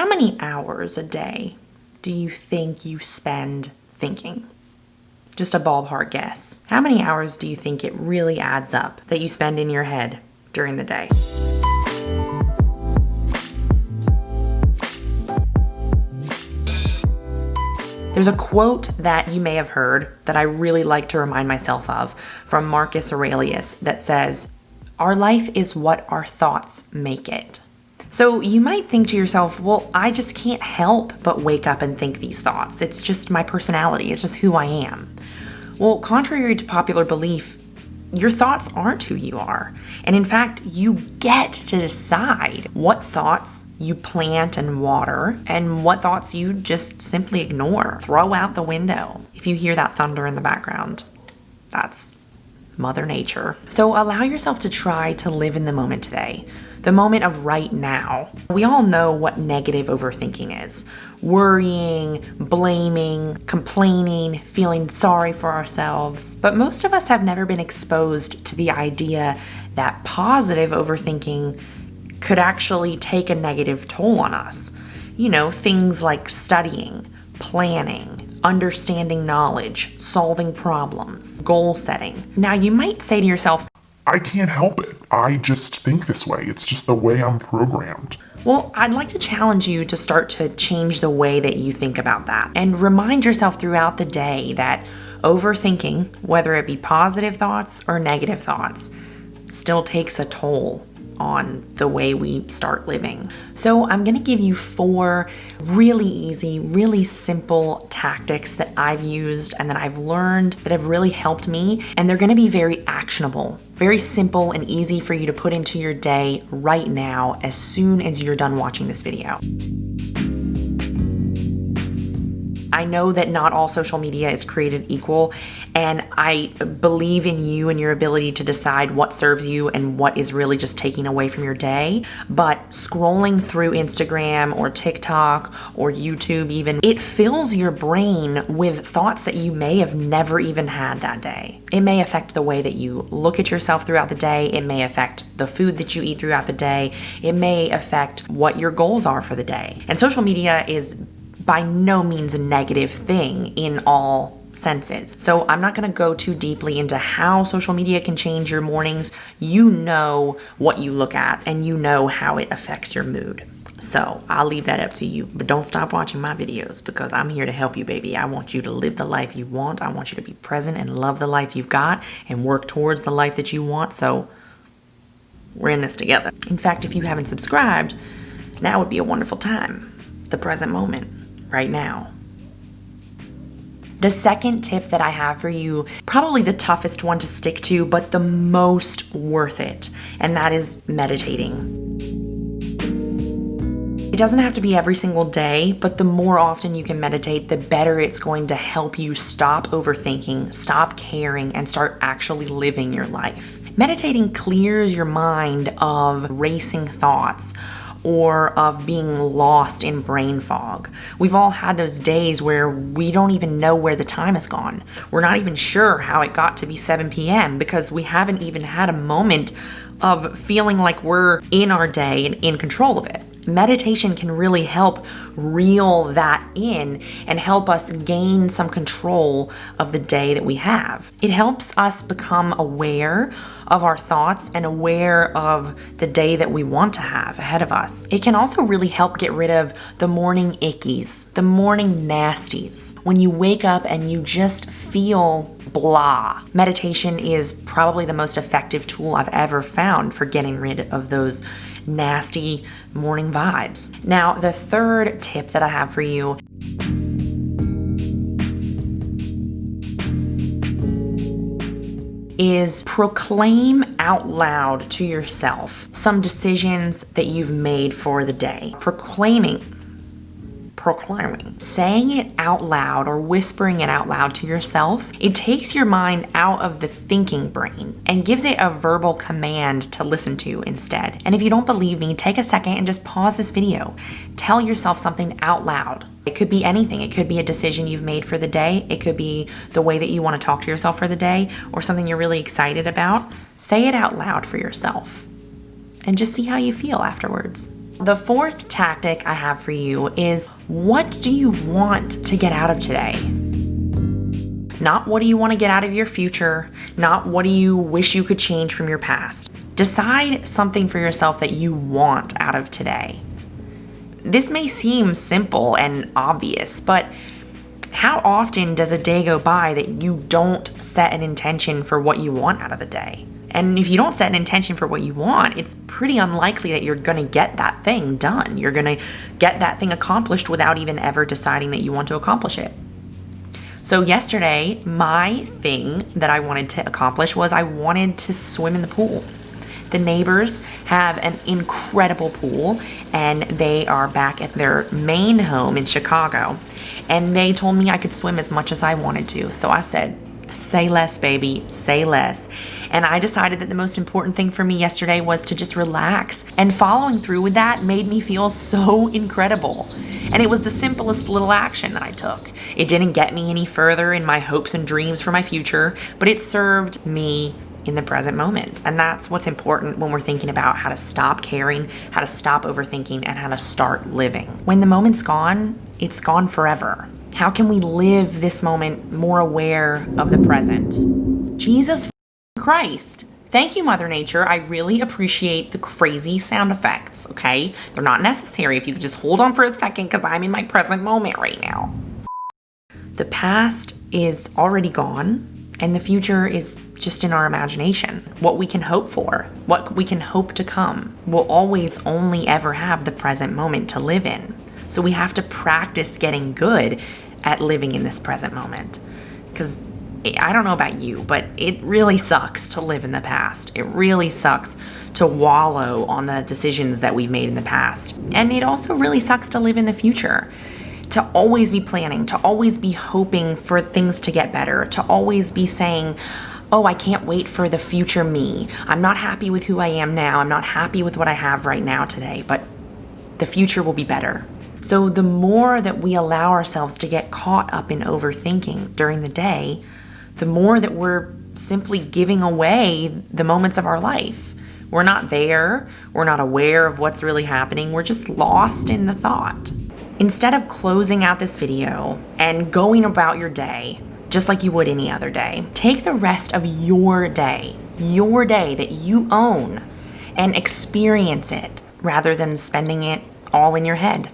How many hours a day do you think you spend thinking? Just a ballpark guess. How many hours do you think it really adds up that you spend in your head during the day? There's a quote that you may have heard that I really like to remind myself of from Marcus Aurelius that says, "Our life is what our thoughts make it." So you might think to yourself, well, I just can't help but wake up and think these thoughts. It's just my personality. It's just who I am. Well, contrary to popular belief, your thoughts aren't who you are. And in fact, you get to decide what thoughts you plant and water and what thoughts you just simply ignore, throw out the window. If you hear that thunder in the background, that's Mother Nature. So allow yourself to try to live in the moment today, the moment of right now. We all know what negative overthinking is. Worrying, blaming, complaining, feeling sorry for ourselves. But most of us have never been exposed to the idea that positive overthinking could actually take a negative toll on us. You know, things like studying, planning, understanding knowledge, solving problems, goal setting. Now, you might say to yourself, I can't help it. I just think this way. It's just the way I'm programmed. Well, I'd like to challenge you to start to change the way that you think about that and remind yourself throughout the day that overthinking, whether it be positive thoughts or negative thoughts, still takes a toll on the way we start living. So I'm going to give you 4 really easy, really simple tactics that I've used and that I've learned that have really helped me. And they're going to be very actionable, very simple and easy for you to put into your day right now as soon as you're done watching this video. I know that not all social media is created equal, and I believe in you and your ability to decide what serves you and what is really just taking away from your day. But scrolling through Instagram or TikTok or YouTube even, it fills your brain with thoughts that you may have never even had that day. It may affect the way that you look at yourself throughout the day. It may affect the food that you eat throughout the day. It may affect what your goals are for the day. And social media is by no means a negative thing in all senses. So I'm not going to go too deeply into how social media can change your mornings. You know what you look at and you know how it affects your mood. So I'll leave that up to you, but don't stop watching my videos because I'm here to help you, baby. I want you to live the life you want. I want you to be present and love the life you've got and work towards the life that you want. So we're in this together. In fact, if you haven't subscribed, now would be a wonderful time. The present moment. Right now. The second tip that I have for you, probably the toughest one to stick to, but the most worth it, and that is meditating. It doesn't have to be every single day, but the more often you can meditate, the better it's going to help you stop overthinking, stop caring, and start actually living your life. Meditating clears your mind of racing thoughts, or of being lost in brain fog. We've all had those days where we don't even know where the time has gone. We're not even sure how it got to be 7 p.m. because we haven't even had a moment of feeling like we're in our day and in control of it. Meditation can really help reel that in and help us gain some control of the day that we have. It helps us become aware of our thoughts and aware of the day that we want to have ahead of us. It can also really help get rid of the morning ickies, the morning nasties. When you wake up and you just feel blah. Meditation is probably the most effective tool I've ever found for getting rid of those nasty morning vibes. Now, the third tip that I have for you is proclaim out loud to yourself some decisions that you've made for the day. Proclaiming, saying it out loud or whispering it out loud to yourself, it takes your mind out of the thinking brain and gives it a verbal command to listen to instead. And if you don't believe me, take a second and just pause this video. Tell yourself something out loud. It could be anything. It could be a decision you've made for the day. It could be the way that you want to talk to yourself for the day or something you're really excited about. Say it out loud for yourself and just see how you feel afterwards. The fourth tactic I have for you is, what do you want to get out of today? Not what do you want to get out of your future, not what do you wish you could change from your past. Decide something for yourself that you want out of today. This may seem simple and obvious, but how often does a day go by that you don't set an intention for what you want out of the day? And if you don't set an intention for what you want, it's pretty unlikely that you're going to get that thing done. You're going to get that thing accomplished without even ever deciding that you want to accomplish it. So yesterday, my thing that I wanted to accomplish was I wanted to swim in the pool. The neighbors have an incredible pool, and they are back at their main home in Chicago. And they told me I could swim as much as I wanted to. So I said, say less, baby, say less. And I decided that the most important thing for me yesterday was to just relax. And following through with that made me feel so incredible. And it was the simplest little action that I took. It didn't get me any further in my hopes and dreams for my future, but it served me in the present moment. And that's what's important when we're thinking about how to stop caring, how to stop overthinking, and how to start living. When the moment's gone, it's gone forever. How can we live this moment more aware of the present? Jesus Christ. Thank you, Mother Nature. I really appreciate the crazy sound effects, okay? They're not necessary if you could just hold on for a second because I'm in my present moment right now. The past is already gone, and the future is just in our imagination. What we can hope for, what we can hope to come. We'll always only ever have the present moment to live in. So we have to practice getting good at living in this present moment. Because I don't know about you, but it really sucks to live in the past. It really sucks to wallow on the decisions that we've made in the past. And it also really sucks to live in the future. To always be planning, to always be hoping for things to get better, to always be saying, oh, I can't wait for the future me. I'm not happy with who I am now. I'm not happy with what I have right now today, but the future will be better. So the more that we allow ourselves to get caught up in overthinking during the day, the more that we're simply giving away the moments of our life. We're not there. We're not aware of what's really happening. We're just lost in the thought. Instead of closing out this video and going about your day, just like you would any other day, take the rest of your day that you own, and experience it rather than spending it all in your head.